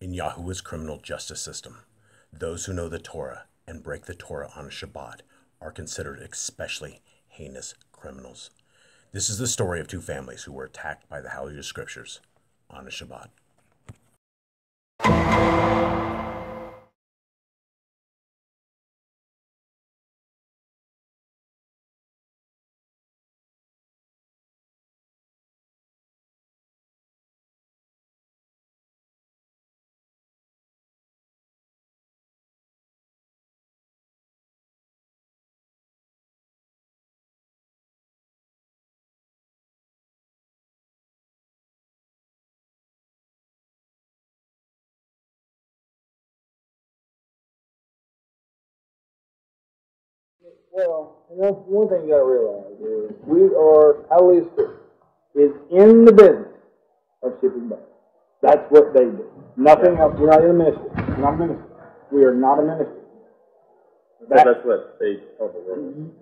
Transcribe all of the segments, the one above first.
In Yahuwah's criminal justice system, those who know the Torah and break the Torah on a Shabbat are considered especially heinous criminals. This is the story of two families who were attacked by the HalleluYAH Scriptures on a Shabbat. Well, one thing you got to realize is HalleluYAH Scriptures is in the business of shipping bags. That's what they do. Nothing else. We're not in a ministry. We're not a ministry. We are not a ministry. That's what they told the world.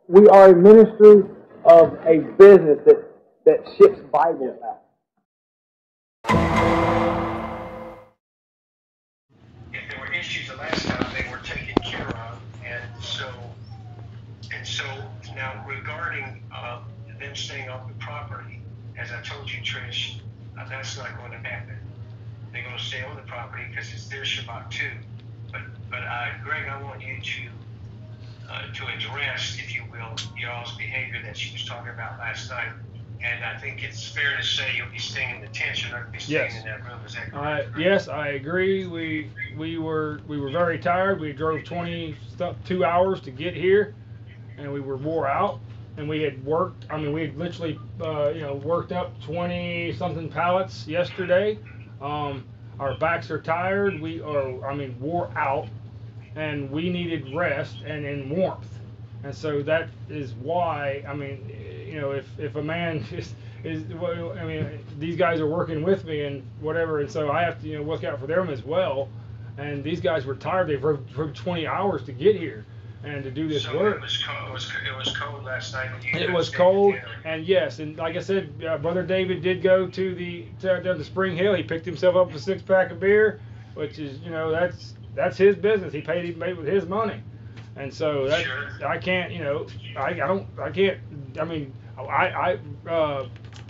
We are a ministry of a business that ships Bibles out. If there were issues the last time, they were taken care of, and so now regarding them staying off the property, as I told you, Trish, that's not going to happen. They're going to stay on the property because it's their Shabbat too. But Greg, I want you to address, if you will, y'all's behavior that she was talking about last night. And I think it's fair to say you'll be staying in the tent. You're not going to be staying in that room. Is that correct? Yes, I agree. We were very tired. We drove 22 hours to get here, and we were wore out. And we had worked. I mean, we had literally worked up 20-something pallets yesterday. Our backs are tired. We are, wore out, and we needed rest and warmth. And so that is why, if a man these guys are working with me and whatever, and so I have to, look out for them as well. And these guys were tired. They drove 20 hours to get here and to do this work. It was cold last night. It was cold, and yes, and like I said, Brother David did go down to Spring Hill. He picked himself up a 6-pack of beer, which is, that's his business. He paid with his money. And so that, sure. I can't,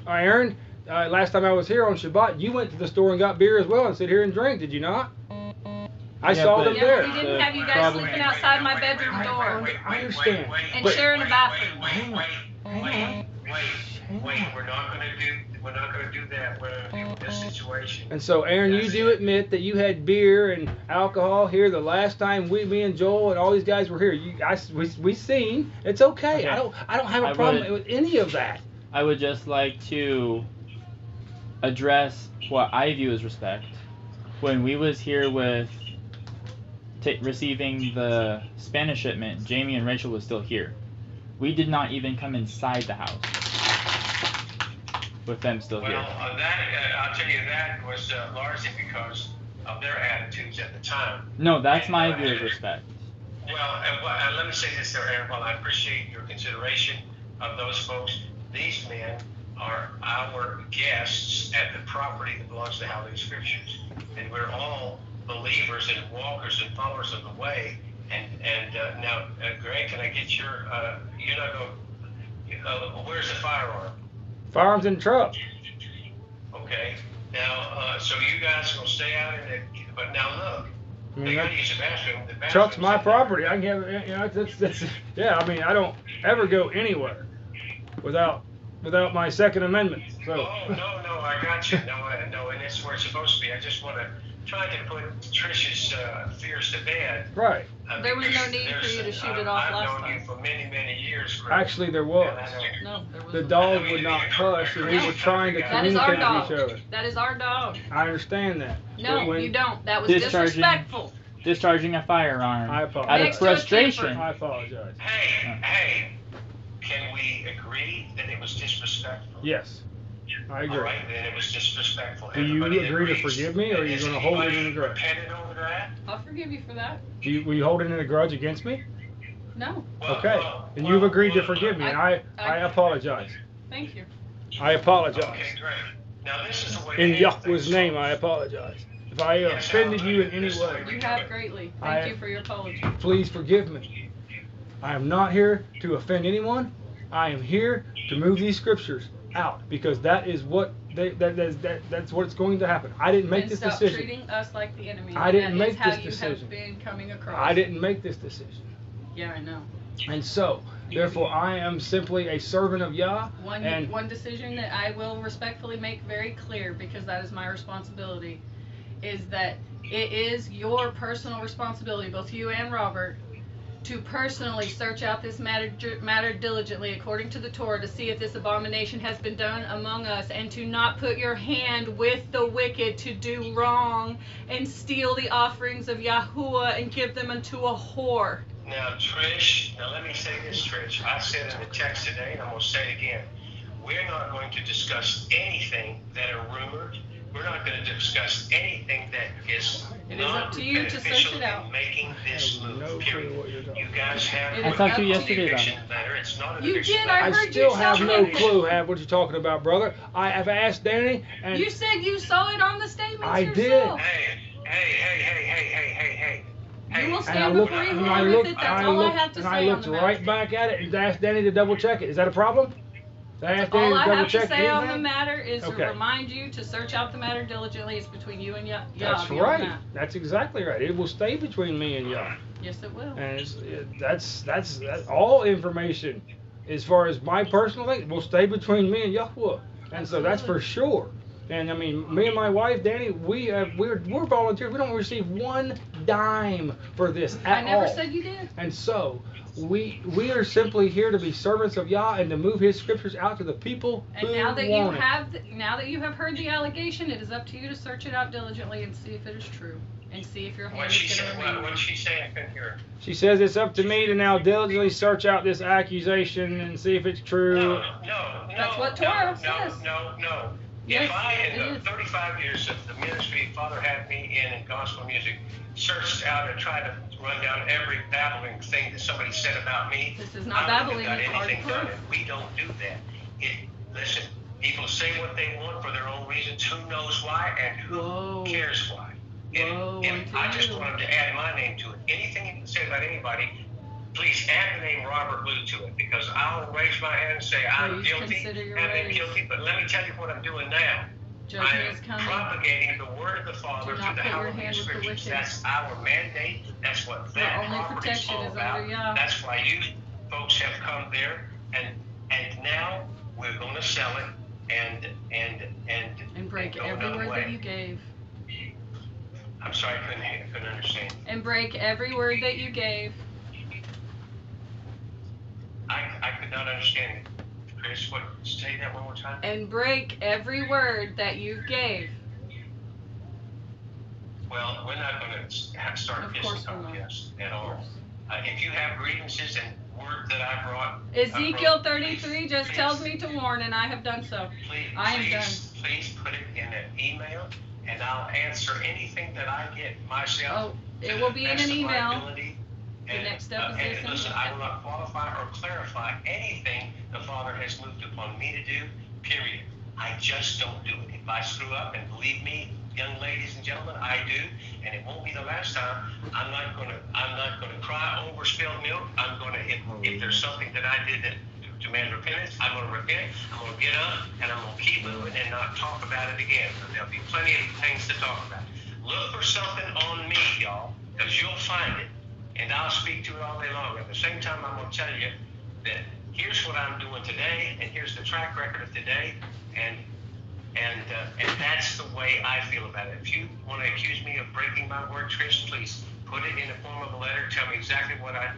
Aaron, last time I was here on Shabbat, you went to the store and got beer as well and sit here and drink, did you not? I saw them there. We didn't have you guys sleeping outside my bedroom door. I understand. And sharing a bathroom. Wait, we're not going to do that in this situation. And so, Aaron, you do admit that you had beer and alcohol here the last time me and Joel and all these guys were here. We seen. It's okay. I don't have a problem with any of that. I would just like to address what I view as respect. When we was here with receiving the Spanish shipment, Jamie and Rachel was still here. We did not even come inside the house with them still here. Well, I'll tell you, that was largely because of their attitudes at the time. No, that's my view of respect. Well, let me say this there, Aaron. While I appreciate your consideration of those folks, these men are our guests at the property that belongs to HalleluYAH Scriptures. And we're all believers and walkers and followers of the way. And now, Greg, can I get your, you're not going, where's the firearm? Firearms in the truck. Okay. Now, so you guys will stay out in the, but now look, they got to use the bathroom. The truck's my property. I can have, that's I don't ever go anywhere without my Second Amendment. So. Oh, no, I got you. No, and that's where it's supposed to be. I just want to try to put Tricia's fears to bed. Right. There was no need for you to shoot it off last time. I've known you for many, many years, Greg. Actually, there was. No, there was. The dog would not hush, and we were trying to communicate with each other. That is our dog. I understand that. No, you don't. That was disrespectful. Discharging a firearm. I apologize. Out of frustration. I apologize. Hey, can we agree that it was disrespectful? Yes, I agree. All right, then it was disrespectful. Do you agree to forgive me, or are you going to hold it in a grudge? Over that? I'll forgive you for that. Will you hold it in a grudge against me? No. Okay, and you've agreed to forgive me, and I apologize. Thank you. I apologize. Okay, great. Now this is the way. In Yahweh's name, I apologize. If I offended you in any way, You have greatly. Thank you for your apology. please forgive me. I am not here to offend anyone. I am here to move these scriptures out because that is what that's what's going to happen. I didn't make this stop decision. Treating us like the enemy. I didn't make how this you decision. Have been coming across. I didn't make this decision. Yeah, I know. And so, therefore, I am simply a servant of Yah. One decision that I will respectfully make very clear, because that is my responsibility, is that it is your personal responsibility, both you and Robert, to personally search out this matter diligently according to the Torah to see if this abomination has been done among us, and to not put your hand with the wicked to do wrong and steal the offerings of Yahuwah and give them unto a whore. Now, Trish, let me say this, Trish. I said in the text today, and I'm going to say it again. We're not going to discuss anything that are rumored. We're not going to discuss anything that is not beneficial in making this move, period. You guys have... I talked to you yesterday about it. It's not an You eviction did, letter. I heard I still you have tell no me. clue what you're talking about, brother. I have asked Danny, and You said you saw it on the statements I did. yourself. Hey. You will and I stand looked, before and you I with looked, it. and That's I all I looked, have to and say I looked on the right matter. back at it and asked Danny to double check it. Is that a problem? Did I ask Danny All to I double have to check say on the anything? matter is Okay. to remind you to search out the matter diligently. It's between you and Yah. That's beyond right. that. That's exactly right. It will stay between me and Yah. Yes, it will. And that's all information, as far as my personal thing, will stay between me and Yahuwah. And so that's for sure. And I mean, me and my wife, Danny, we're volunteers. We don't receive one dime for this at all. I never said you did. And so we are simply here to be servants of Yah and to move His scriptures out to the people And who now that want you have heard the allegation, it is up to you to search it out diligently and see if it is true, and see if your hand What is going to remain. did she say? I couldn't hear her. She says it's up to me to now diligently search out this accusation and see if it's true. No. That's what Torah says. No. Yes, If I, it in the is. 35 years of the ministry Father had me in gospel music, searched out and tried to run down every babbling thing that somebody said about me, This is not I wouldn't babbling, have it's got hard anything proof. done. And we don't do that. Listen, people say what they want for their own reasons. Who knows why and who cares why? And I just wanted to add my name to it. Anything you can say about anybody, please add the name Robert Lou to it, because I'll raise my hand and say I'm Please guilty, consider your have been ways. guilty. But let me tell you what I'm doing now. I Judgment am is coming. propagating the word of the Father Do through not the put your HalleluYAH hand with the Scriptures. wicked. That's our mandate. That's what Your that only property is protection all is about. under Yah. That's why you folks have come there, and now we're going to sell it And break go every another word way. that you gave. I'm sorry, I couldn't understand. And break every word that you gave. I could not understand it. Chris, say that one more time. And break every word that you gave. Well, we're not going to start Of kissing course we're not. contests at all. If you have grievances and word that I brought, Ezekiel 33 just tells me to warn, and I have done so. I am done. Please put it in an email, and I'll answer anything that I get myself. Oh, it will be in an email. The next step is and this. listen, I will not qualify or clarify anything the Father has moved upon me to do, period. I just don't do it. If I screw up, and believe me, young ladies and gentlemen, I do, and it won't be the last time. I'm not going to cry over spilled milk. I'm going to, if there's something that I did that to demand repentance, I'm going to repent. I'm going to get up, and I'm going to keep moving and not talk about it again. There'll be plenty of things to talk about. Look for something on me, y'all, because you'll find it, and I'll speak to it all day long. At the same time, I'm going to tell you that here's what I'm doing today, and here's the track record of today, and that's the way I feel about it. If you want to accuse me of breaking my word, Trish, please put it in the form of a letter. Tell me exactly what I've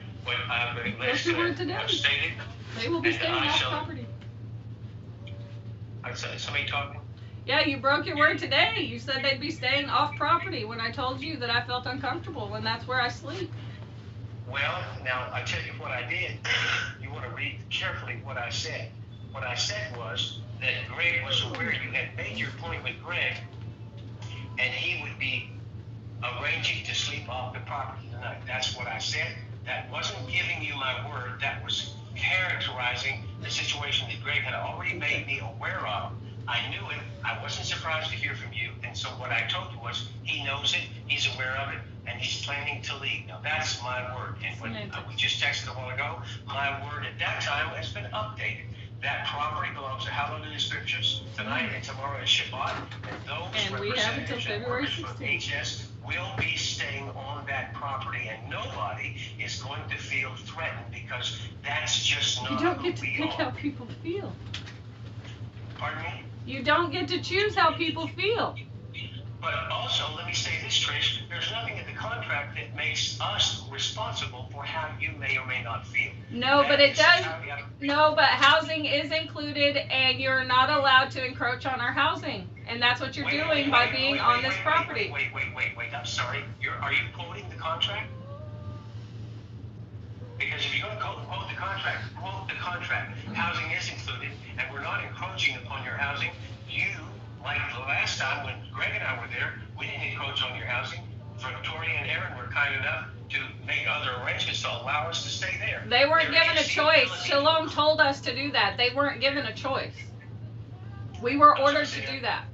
stated. They will be staying off shall- property. Somebody talking? Yeah, you broke your word today. You said they'd be staying off property when I told you that I felt uncomfortable, and that's where I sleep. Well, now I tell you what I did. You want to read carefully what I said. What I said was that Greg was aware you had made your point with Greg, and he would be arranging to sleep off the property tonight. That's what I said. That wasn't giving you my word. That was characterizing the situation that Greg had already made me aware of. I knew it. I wasn't surprised to hear from you. And so what I told you was he He knows it. He's aware of it. And he's planning to leave. Now, that's my word. And when we just texted a while ago, my word at that time has been updated. That property belongs to HalleluYAH Scriptures tonight and tomorrow is Shabbat. And those representatives and workers from HS will be staying on that property, and nobody is going to feel threatened because that's just not who we are. You don't get to pick how people feel. Pardon me? You don't get to choose how people feel. But also, let me say this, Trish, there's nothing in the contract that makes us responsible for how you may or may not feel. No, but it does. No, but housing is included, and you're not allowed to encroach on our housing. And that's what you're doing by being on this property. Wait. I'm sorry. Are you quoting the contract? Because if you're going to quote the contract, quote the contract. Housing is included, and we're not encroaching upon your housing. You, like the last time when Greg and I were there, we didn't encroach on your housing. Victoria and Aaron were kind enough to make other arrangements to allow us to stay there. They weren't given a choice. Shalom told us to do that. They weren't given a choice. We were ordered to do that.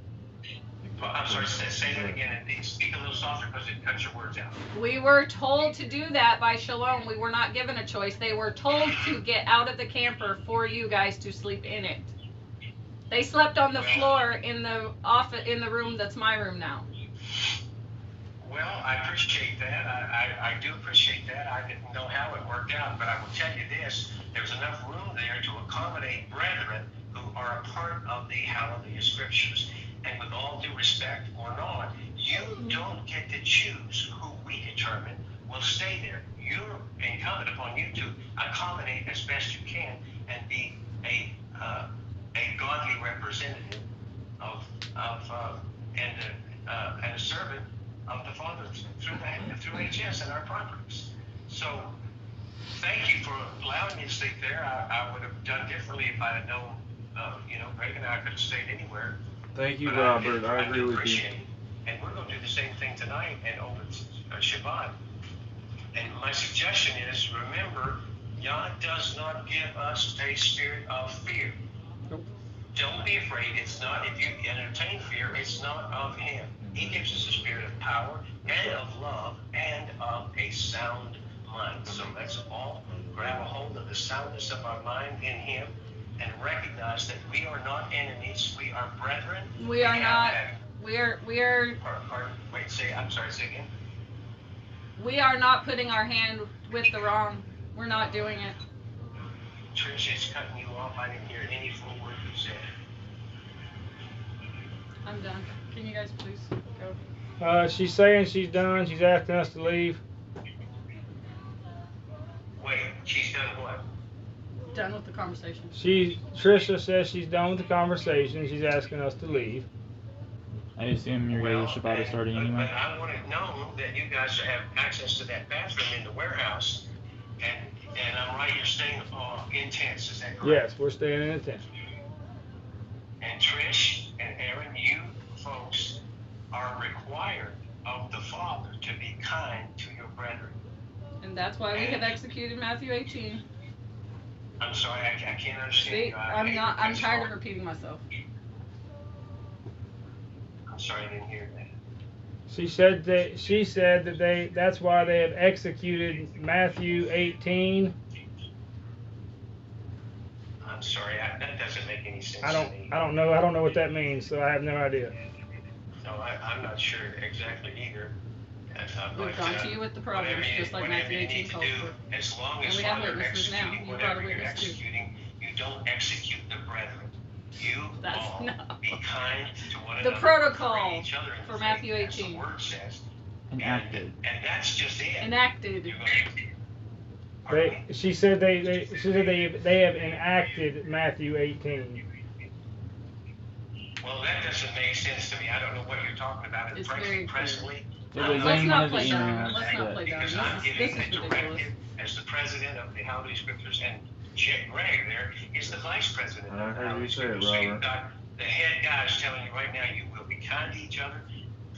I'm sorry, say that again and speak a little softer because it cuts your words out. We were told to do that by Shalom. We were not given a choice. They were told to get out of the camper for you guys to sleep in it. They slept on the floor in the room that's my room now. Well, I appreciate that. I do appreciate that. I didn't know how it worked out, but I will tell you this. There's enough room there to accommodate brethren who are a part of the HalleluYAH Scriptures. And with all due respect or not, you don't get to choose who we determine will stay there. You're incumbent upon you to accommodate as best you can and be a godly representative and a servant of the Father through HS and our properties. So thank you for allowing me to sleep there. I would have done differently if I had known, Greg and I could have stayed anywhere. Thank you, But Robert. I agree with you. Appreciate it. And we're going to do the same thing tonight and over Shabbat. And my suggestion is, remember, Yah does not give us a spirit of fear. Nope. Don't be afraid. It's not, if you entertain fear, it's not of Him. He gives us a spirit of power and of love and of a sound mind. So let's all grab a hold of the soundness of our mind in Him and recognize that we are not enemies. We are brethren. We are not. We are. Say again. We are not putting our hand with the wrong. We're not doing it. Tricia is cutting you off. I didn't hear any full word you said. I'm done. Can you guys please go? She's saying she's done. She's asking us to leave. Wait, she's done what? Done with the conversation. Tricia says she's done with the conversation. She's asking us to leave. I assume your regular Shabbat is starting anyway. But I want to know that you guys have access to that bathroom in the warehouse, and I'm right, you're staying in tents, is that correct? Yes, we're staying in a tent. And Trish and Aaron, you folks are required of the Father to be kind to your brethren. And that's why we have executed Matthew 18. I'm sorry, I can't understand See, you. I'm tired of repeating myself. I'm sorry, I didn't hear that. She said that that's why they have executed Matthew 18. I'm sorry, that doesn't make any sense I to me. don't know what that means, so I have no idea. No, I'm not sure exactly either. We've gone to you with the Proverbs, just like Matthew 18 calls for. As long And as we have Father witnesses now. executing You brought a whatever you're witness too. executing, you don't execute the brethren. You all be kind to one another. The protocol each other in for faith, Matthew as 18. the word says. Enacted. And that's just it. Enacted. She said they have enacted Matthew 18. Well, that doesn't make sense to me. I don't know what you're talking about. It's very presently. It was Let's in not one of the play dumb. emails Let's not play dumb. Because I'm This giving is the ridiculous. directive as the president of the HalleluYAH Scriptures, and Greg there is the vice president I of the heard you HalleluYAH say it, Scriptures. So you've Robert. got the head guys telling you right now you will be kind to each other.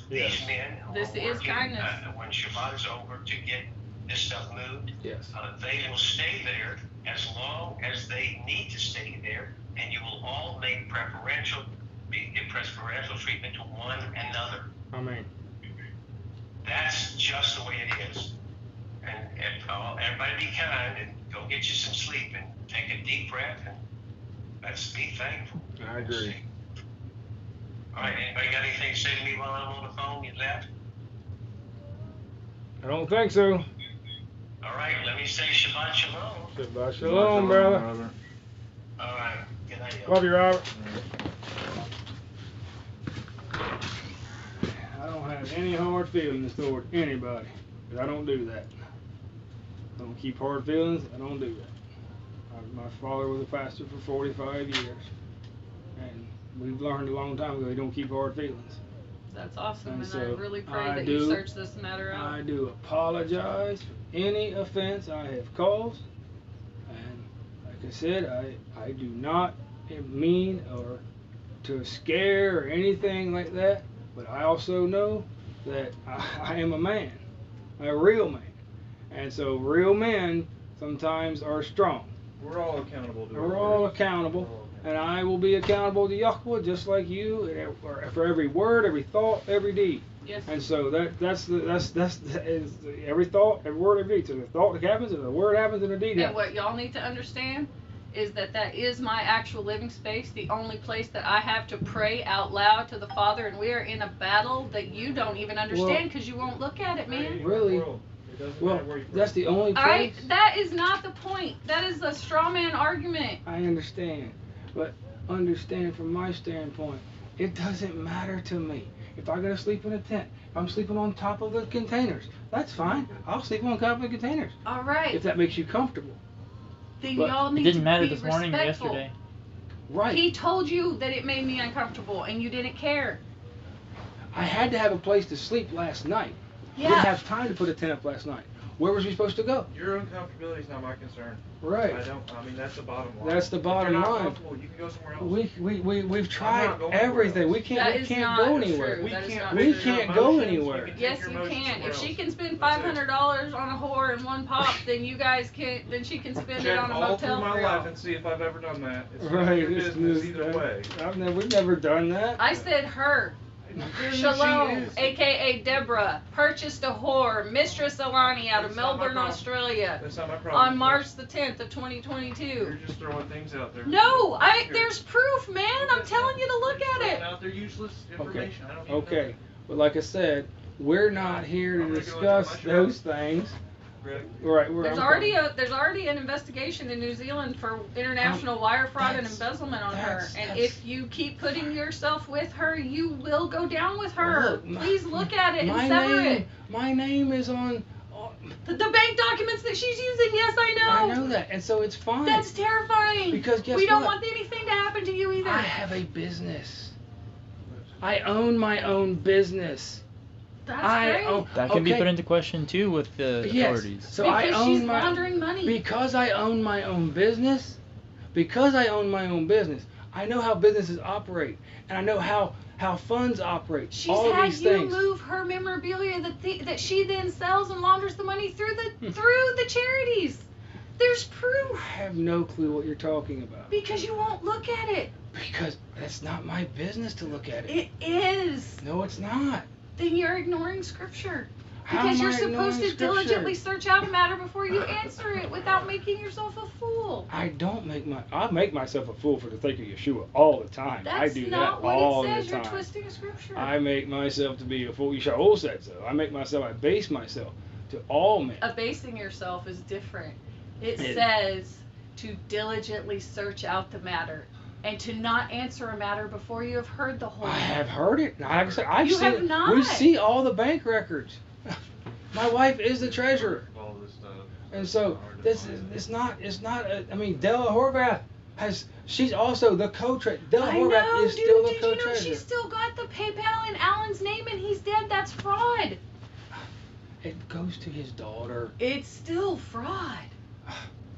Yes. These men who This are is working kindness. when Shabbat is over to get this stuff moved, Yes. they will stay there as long as they need to stay there, and you will all make give preferential treatment to one another. Amen. just the way it is. And everybody be kind and go get you some sleep and take a deep breath and let's be thankful. I agree. All right, anybody got anything to say to me while I'm on the phone? You left? I don't think so. All right, let me say Shabbat Shalom. Shabbat Shalom, brother. All right, good night. y'all. Love you, Robert. I don't have any hard feelings toward anybody, but I don't do that. I don't keep hard feelings. I don't do that. My father was a pastor for 45 years, and we've learned a long time ago you don't keep hard feelings. That's awesome, and so I really pray that you search this matter out. I do apologize for any offense I have caused, and like I said, I do not mean or to scare or anything like that, but I also know that I am a man, a real man, and so real men sometimes are strong. We're all accountable to We're all accountable, and I will be accountable to Yahweh just like you, and for every word, every thought, every deed. Yes. And so that's every thought, every word, every deed. So the thought happens, and the word happens, and the deed happens. And what y'all need to understand is that is my actual living space, the only place that I have to pray out loud to the Father, and we are in a battle that you don't even understand because you won't look at it, man. Really? Well, that's the only place. That is not the point. That is a straw man argument. I understand, but understand from my standpoint, it doesn't matter to me. If I gotta sleep in a tent, if I'm sleeping on top of the containers, that's fine. I'll sleep on top of the containers. All right. If that makes you comfortable. Then But y'all need It didn't to matter be this morning or respectful. yesterday. Right. He told you that it made me uncomfortable, and you didn't care. I had to have a place to sleep last night. Yeah. Didn't have time to put a tent up last night. Where was we supposed to go? Your uncomfortability is not my concern. Right. I mean, that's the bottom line. That's the bottom If you're not line. comfortable, you can go somewhere else. We've tried not going anywhere everything. else. We That is can't not go true. anywhere. That is not We true. can't go anywhere. Yes, your you emotions can. somewhere If she else. can spend That's it. $500 on a whore in one pop, then you guys can. Then she can spend it Check on a all through motel my for life y'all. and see if I've ever done that. It's Right. none of your this- business either this- way. we've never done that. I said her. She Shalom, is. aka Deborah, purchased a whore, Mistress Alani out of That's not my Melbourne, problem. Australia, That's not my problem. on March the 10th of You're 2022. just throwing things out there. No, Here. there's proof, man. I'm telling you to look at Throwing it. out there useless information. I don't need to know Okay. that. But like I said, we're not here to I'm gonna go discuss enjoy my those things. Greg? Right. There's already an investigation in New Zealand for international wire fraud and embezzlement on her. And if you keep putting yourself with her, you will go down with her. Look, Please look at it my and sever name, it. My name is on. The bank documents that she's using, yes, I know. I know that, and so it's fine. That's terrifying. Because guess we don't what? want anything to happen to you either. I have a business. I own my own business. That's I great. own. That can be okay. put into question too with the Yes. authorities. So Because I own she's my laundering money. Because I own my own business. Because I own my own business, I know how businesses operate, and I know how funds operate. She's all of had these you things. move her memorabilia that she then sells and launders the money through the charities. There's I proof. have no clue what you're talking about. Because you won't look at it. Because that's not my business to look at it. It is. No, it's not. Then you're ignoring scripture. How Because am you're I supposed to ignoring diligently Scripture? search out a matter before you answer it without making yourself a fool. I make myself a fool for the sake of Yeshua all the time. That's I do not that what all it says. the You're time. twisting a scripture. I make myself to be a fool. Yeshua said so. I base myself to all men. Abasing yourself is different. It It- says to diligently search out the matter and to not answer a matter before you have heard the whole I matter. have heard it. Like I said, I've You seen have it. not. We see all the bank records. My wife is the treasurer, All this stuff. and so it's not. I mean, Della Horvath she's also the co-treasurer. Della I Horvath know, is dude. still the Did you know co-treasurer. she's still got the PayPal in Alan's name and he's dead? That's fraud. It goes to his daughter. It's still fraud.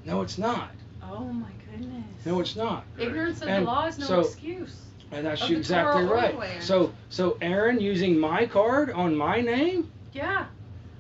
No, it's not. Oh my goodness. No, it's not. Ignorance of And the law is no so- excuse. And that's Of the exactly Torah right. oil. So Aaron using my card on my name. Yeah.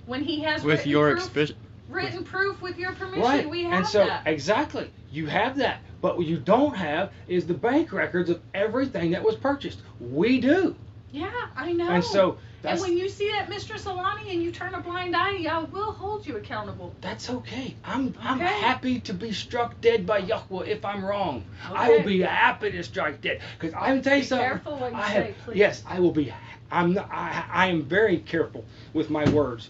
When he has With written your proof, written proof with your permission, Right. we have And so that. exactly, you have that. But what you don't have is the bank records of everything that was purchased. We do. Yeah, I know. And so And when you see that, Mistress Alani, and you turn a blind eye, I will hold you accountable. That's okay. I'm happy to be struck dead by Yahweh if I'm wrong. Okay. I will be happy to strike dead. Because I will tell you something. Be careful what you say, please. Yes, I will be. I am very careful with my words.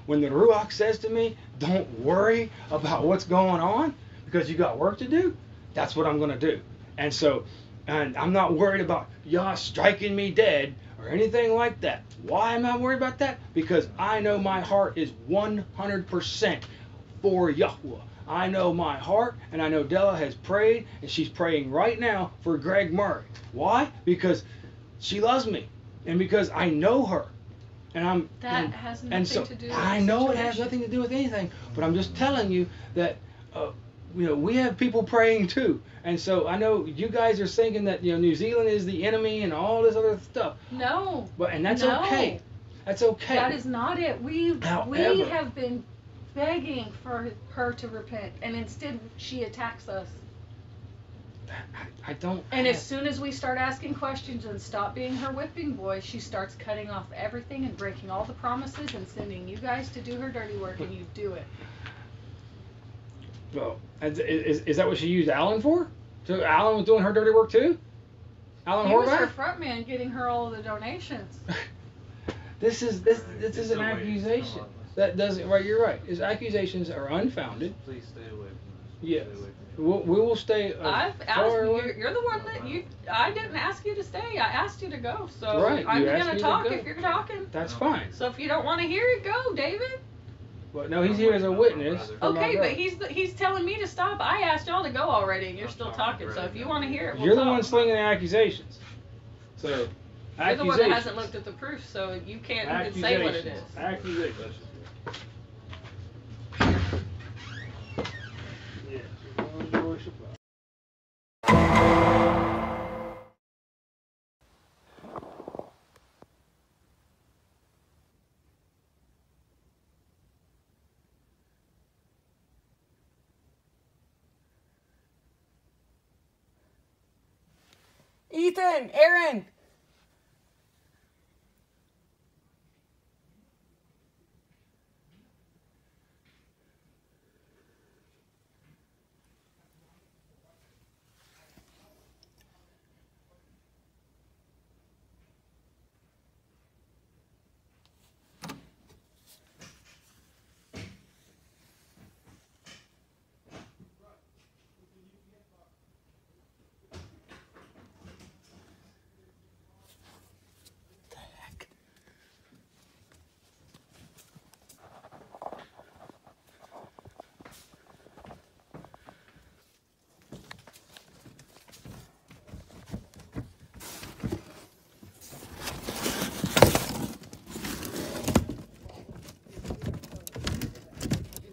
When the Ruach says to me, don't worry about what's going on because you got work to do, that's what I'm going to do. And so, and I'm not worried about Yah striking me dead or anything like that. Why am I worried about that? Because I know my heart is 100% for Yahweh. I know my heart, and I know Della has prayed, and she's praying right now for Greg Murray. Why? Because she loves me, and because I know her. And has nothing to do with I know it has nothing to do with anything, but I'm just telling you that we have people praying too, and so I know you guys are thinking that New Zealand is the enemy and all this other stuff. No. And that's okay. That's okay. That is not it. We have been begging for her to repent, and instead she attacks us. I don't. And as soon as we start asking questions and stop being her whipping boy, she starts cutting off everything and breaking all the promises and sending you guys to do her dirty work, and you do it. Well, is that what she used Alan for? So Alan was doing her dirty work too? Alan He Horvath? was her front man, getting her all of the donations. This is an accusation. That doesn't. Right, you're right. His accusations are unfounded. Please stay away from this. Yes. We will stay. I've asked you. You're the one that you. I didn't ask you to stay. I asked you to go. So right, I'm going to talk if you're talking. That's fine. So if you don't want to hear it, go, David. But no, he's here as a witness. Okay, but he's telling me to stop. I asked y'all to go already, and you're still talking. So if you want to hear it, we'll you're talk. the one slinging the accusations. So. You're the one that hasn't looked at the proof, so you can't even say what it is. Accusations. Yes. Ethan, Aaron.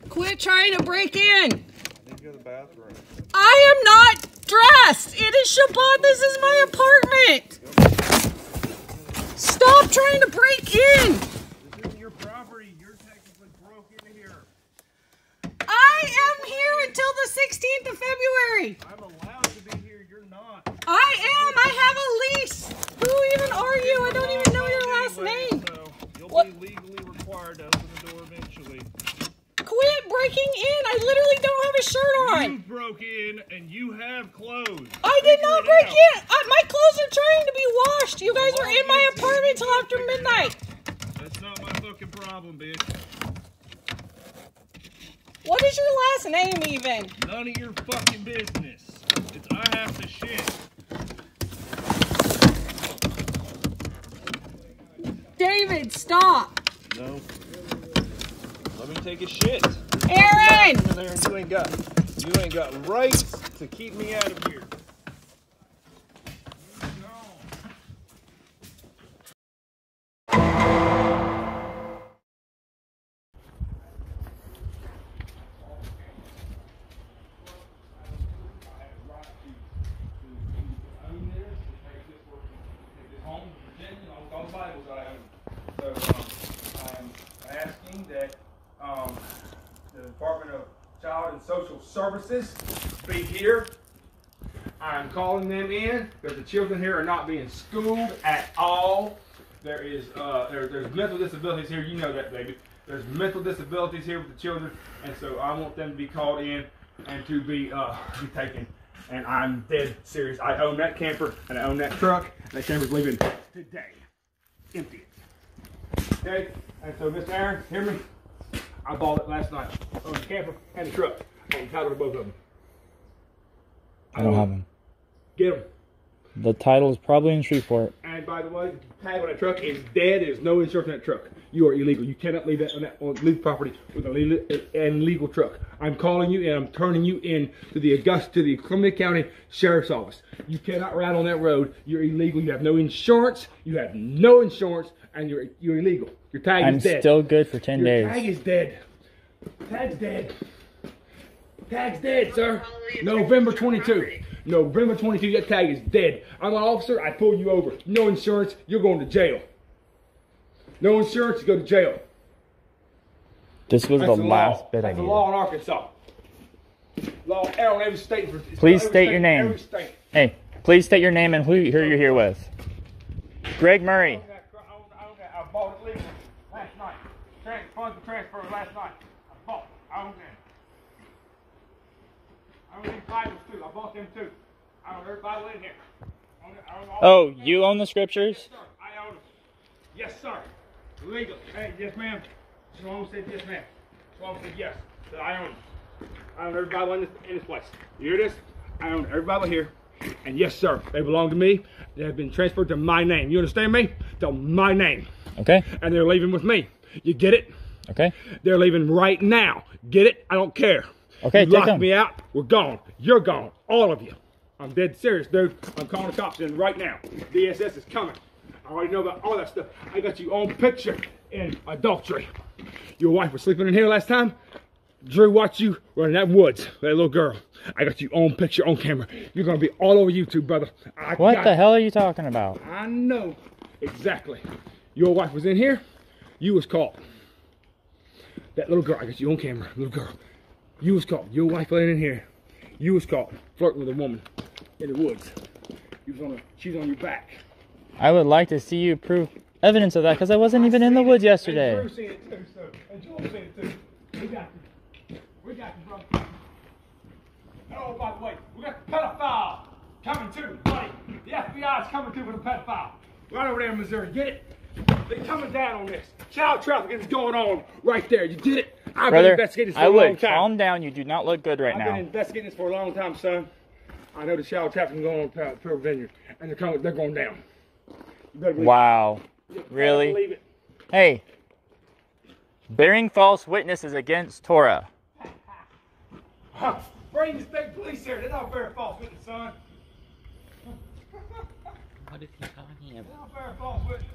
Quit trying to break in. Go to the bathroom. I am not dressed. It is Shabbat. This is my apartment. Stop trying to break in. This isn't your property. You're technically broke into here. I am here until the 16th of February. I'm allowed to be here. You're not. I am. I have a lease. Who even are you? I don't even know your last name. So you'll What? be legally required to open the door eventually. Quit breaking in. I literally don't have a shirt on. You broke in and you have clothes. I did not break in. My clothes are trying to be washed. You guys were in my apartment till after midnight. That's not my fucking problem, bitch. What is your last name even? None of your fucking business. It's I have to shit. David, stop. No. Let me take a shit. Aaron! In there and you ain't got rights to keep me out of here. I'm asking that the Department of Child and Social Services be here. I'm calling them in because the children here are not being schooled at all. There is there's mental disabilities here. You know that, baby. There's mental disabilities here with the children, and so I want them to be called in and to be taken. And I'm dead serious. I own that camper and I own that truck. And that camper's leaving today. Empty it. Okay? And so, Mr. Aaron, hear me? I bought it last night. I own the camper and the truck. I own the title to both of them. I don't have them. Get them. The title is probably in Shreveport. And by the way, the tag on that truck is dead. There's no insurance on that truck. You are illegal. You cannot leave that leave property with an illegal truck. I'm calling you and I'm turning you in to the Columbia County Sheriff's Office. You cannot ride on that road. You're illegal. You have no insurance. You have no insurance, and you're illegal. Your tag is dead. I'm still good for 10 days. Your tag is dead. Tag's dead. Tag's dead, sir. November 22. November 22, that tag is dead. I'm an officer, I pull you over. No insurance, you're going to jail. No insurance, you go to jail. This was the last bit I needed. That's the law in Arkansas. Law on every state. Please state your name. Hey, please state your name and who you're here with. Greg Murray. I bought it legally last night. Funds were transferred last night. I own that. I own these Bibles too. I bought them too. I own every Bible in here. Oh, you own the scriptures? Yes, sir. I own them. Yes, sir. Legal. Hey, yes, ma'am. Shalom said yes, ma'am. Shalom said yes. So I own them. I own every Bible in this place. You hear this? I own every Bible here. And yes, sir, they belong to me. They have been transferred to my name. You understand me? To my name. Okay. And they're leaving with me. You get it? Okay. They're leaving right now. Get it? I don't care. Okay, you locked me out. We're gone. You're gone. All of you. I'm dead serious, dude. I'm calling the cops in right now. DSS is coming. I already know about all that stuff. I got you on picture in adultery. Your wife was sleeping in here last time. Drew watched you running that woods, that little girl. I got you on picture, on camera. You're going to be all over YouTube, brother. What the hell are you talking about? I know exactly. Your wife was in here. You was caught. That little girl, I got you on camera, little girl. You was caught. Your wife laying in here. You was caught flirting with a woman in the woods. She's on your back. I would like to see you prove evidence of that because I wasn't even in the woods yesterday. And Drew seen it too, so. And Joel seen it too. We got you. We got you, brother. Oh, by the way, we got the pedophile coming too, buddy. The FBI is coming too with a pedophile. Right over there in Missouri. Get it? They're coming down on this. Child trafficking is going on right there. You get it? I've been investigating this for a long time. Calm down. You do not look good right now. I've been investigating this for a long time, son. I know the child trafficking going on at Pearl Vineyard, and they're going down. You better believe wow. it. Really? Believe it. Hey, bearing false witness is against Torah. Bring the state police here. They're not bearing false witness, son. What is he talking about? They're not bearing false witness.